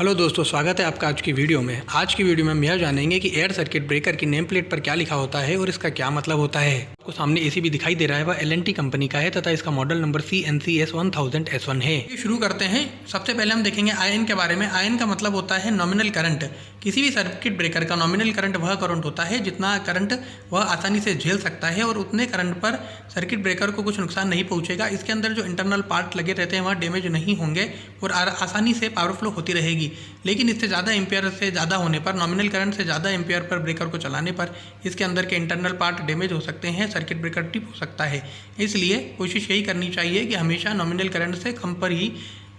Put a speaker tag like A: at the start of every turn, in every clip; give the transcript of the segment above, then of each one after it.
A: Hello दोस्तों, स्वागत है आपका आज की वीडियो में। आज की वीडियो में हम यह जानेंगे कि एयर सर्किट ब्रेकर की नेम प्लेट पर क्या लिखा होता है और इसका क्या मतलब होता है। आपको सामने एसी भी दिखाई दे रहा है, वह L&T कंपनी का है तथा इसका मॉडल नंबर CNCS 1000S1 है। शुरू करते हैं। सबसे पहले हम देखेंगे आयन के बारे में। आयन का मतलब होता है नॉमिनल करंट। किसी भी सर्किट ब्रेकर का नॉमिनल करंट वह करंट होता है जितना करंट वह आसानी से झेल सकता है और उतने करंट पर सर्किट ब्रेकर को कुछ नुकसान नहीं पहुंचेगा। इसके अंदर जो इंटरनल पार्ट लगे रहते हैं वह डैमेज नहीं होंगे और आसानी से पावर फ्लो होती रहेगी। लेकिन इससे ज़्यादा एम्पियर से ज़्यादा होने पर, नॉमिनल करंट से ज़्यादा एम्पियर पर ब्रेकर को चलाने पर इसके अंदर के इंटरनल पार्ट डैमेज हो सकते हैं, सर्किट ब्रेकर ट्रिप हो सकता है। इसलिए कोशिश यही करनी चाहिए कि हमेशा नॉमिनल करंट से कम पर ही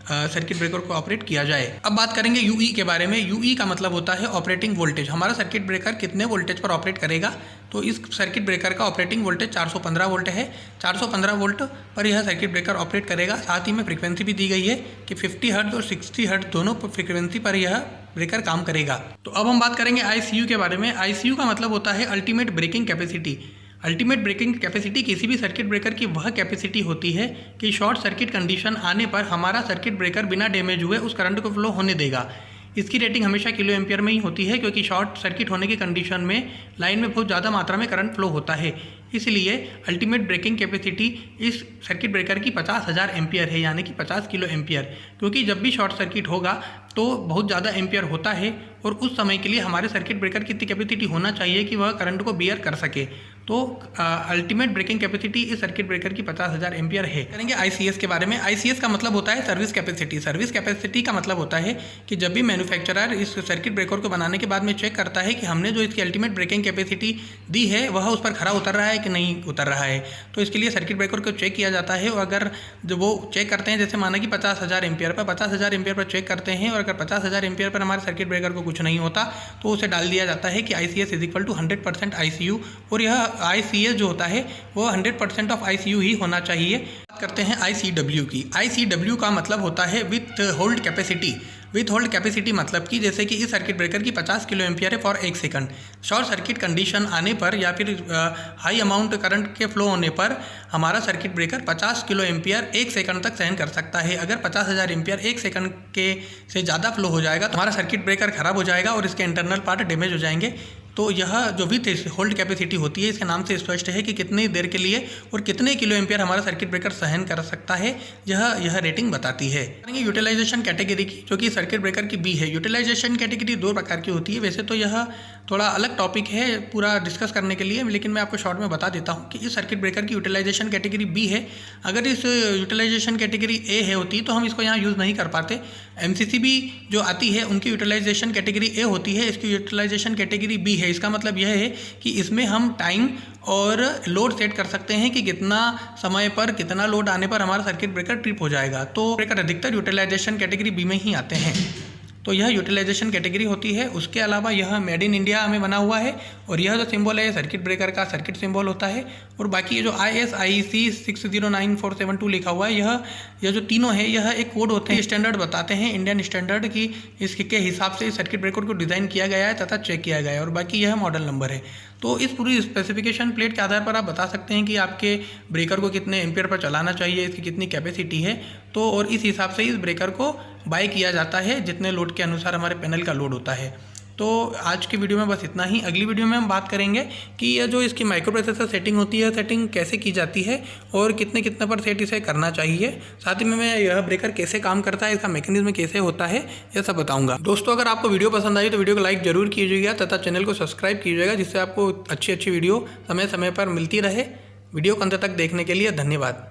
A: सर्किट ब्रेकर को ऑपरेट किया जाए। अब बात करेंगे यूई के बारे में। यूई का मतलब होता है ऑपरेटिंग वोल्टेज। हमारा सर्किट ब्रेकर कितने वोल्टेज पर ऑपरेट करेगा, तो इस सर्किट ब्रेकर का ऑपरेटिंग वोल्टेज 415 वोल्ट है। 415 वोल्ट पर यह सर्किट ब्रेकर ऑपरेट करेगा। साथ ही में फ्रीक्वेंसी भी दी गई है कि 50 हर्ट्ज और 60 हर्ट्ज दोनों फ्रीक्वेंसी पर यह ब्रेकर काम करेगा। तो अब हम बात करेंगे ICU के बारे में। ICU का मतलब होता है ultimate breaking capacity. Ultimate breaking capacity किसी भी सर्किट ब्रेकर की वह कैपेसिटी होती है कि शॉर्ट सर्किट कंडीशन आने पर हमारा सर्किट ब्रेकर बिना डैमेज हुए उस करंट को फ्लो होने देगा। इसकी रेटिंग हमेशा किलो एम्पियर में ही होती है, क्योंकि शॉर्ट सर्किट होने की कंडीशन में लाइन में बहुत ज़्यादा मात्रा में करंट फ्लो होता है। इसलिए अल्टीमेट ब्रेकिंग कैपेसिटी इस सर्किट ब्रेकर की 50,000 एम्पियर है, यानी कि 50 किलो एम्पियर। क्योंकि जब भी शॉर्ट सर्किट होगा तो बहुत ज़्यादा एम्पियर होता है और उस समय के लिए हमारे सर्किट ब्रेकर की इतनी कैपेसिटी होना चाहिए कि वह करंट को बियर कर सके। तो अल्टीमेट ब्रेकिंग कैपेसिटी इस सर्किट ब्रेकर की 50,000 एम्पियर है। करेंगे ICS के बारे में। ICS का मतलब होता है सर्विस कैपेसिटी। सर्विस कैपेसिटी का मतलब होता है कि जब भी मैन्युफैक्चरर इस सर्किट ब्रेकर को बनाने के बाद में चेक करता है कि हमने जो इसकी अल्टीमेट ब्रेकिंग कैपेसिटी दी है वह उस पर खरा उतर रहा है कि नहीं उतर रहा है, तो इसके लिए सर्किट ब्रेकर को चेक किया जाता है। और अगर जो वो चेक करते हैं, जैसे माना कि 50,000 ampere per 50,000 ampere per check करते हैं और अगर 50,000 एम्पियर पर हमारे सर्किट ब्रेकर को कुछ नहीं होता तो उसे डाल दिया जाता है कि ICS = 100% ICU। और यह ICS जो होता है वो 100% ऑफ ICU ही होना चाहिए। बात करते हैं ICW की। ICW का मतलब होता है with hold capacity. With hold capacity मतलब कि जैसे कि इस सर्किट ब्रेकर की 50 किलो एम्पियर है for 1 second. Short circuit condition आने पर या फिर हाई अमाउंट करंट के फ्लो होने पर हमारा circuit breaker 50 kilo ampere 1 second तक सहन कर सकता है। अगर 50,000 एम्पियर 1 सेकंड के से ज़्यादा फ्लो हो जाएगा तो हमारा सर्किट ब्रेकर खराब हो जाएगा और इसके इंटरनल पार्ट डैमेज हो जाएंगे। तो यह जो विथ होल्ड कैपेसिटी होती है, इसके नाम से स्पष्ट है कि कितनी देर के लिए और कितने किलो एम्पियर हमारा सर्किट ब्रेकर सहन कर सकता है, यह रेटिंग बताती है। यूटिलाइजेशन कैटेगरी की, जो कि सर्किट ब्रेकर की B है। यूटिलाइजेशन कैटेगरी 2 प्रकार की होती है। वैसे तो यह थोड़ा अलग टॉपिक है पूरा डिस्कस करने के लिए, लेकिन मैं आपको शॉर्ट में बता देता हूँ कि इस सर्किट ब्रेकर की यूटिलाइजेशन कैटेगरी B है। अगर इस यूटिलाइजेशन कैटेगरी A है होती तो हम इसको यहाँ यूज़ नहीं कर पाते। MCCB जो आती है उनकी यूटिलाइजेशन कैटेगरी A होती है, इसकी यूटिलाइजेशन कैटेगरी B है। इसका मतलब यह है कि इसमें हम टाइम और लोड सेट कर सकते हैं कि कितना समय पर कितना लोड आने पर हमारा सर्किट ब्रेकर ट्रिप हो जाएगा। तो ब्रेकर अधिकतर यूटिलाइजेशन कैटेगरी B में ही आते हैं। तो यह यूटिलाइजेशन कैटेगरी होती है। उसके अलावा यह मेड इन इंडिया में बना हुआ है और यह जो सिंबल है सर्किट ब्रेकर का सर्किट सिंबल होता है। और बाकी ये जो ISIC 609472 लिखा हुआ है, यह जो तीनों है यह एक कोड होते हैं, स्टैंडर्ड बताते हैं इंडियन स्टैंडर्ड की। इसके हिसाब से सर्किट ब्रेकर को डिज़ाइन किया गया है तथा चेक किया गया है। और बाकी यह मॉडल नंबर है। तो इस पूरी स्पेसिफिकेशन प्लेट के आधार पर आप बता सकते हैं कि आपके ब्रेकर को कितने एम्पियर पर चलाना चाहिए, इसकी कितनी कैपेसिटी है। तो और इस हिसाब से इस ब्रेकर को बाय किया जाता है जितने लोड के अनुसार हमारे पैनल का लोड होता है। तो आज की वीडियो में बस इतना ही। अगली वीडियो में हम बात करेंगे कि यह जो इसकी माइक्रो प्रोसेसर सेटिंग होती है, सेटिंग कैसे की जाती है और कितने पर सेट इसे करना चाहिए। साथ ही में मैं यह ब्रेकर कैसे काम करता है, इसका मैकेनिज्म कैसे होता है, यह सब बताऊंगा। दोस्तों, अगर आपको वीडियो पसंद आई तो वीडियो को लाइक जरूर कीजिएगा तथा चैनल को सब्सक्राइब कीजिएगा, जिससे आपको अच्छी वीडियो समय समय पर मिलती रहे। वीडियो को अंत तक देखने के लिए धन्यवाद।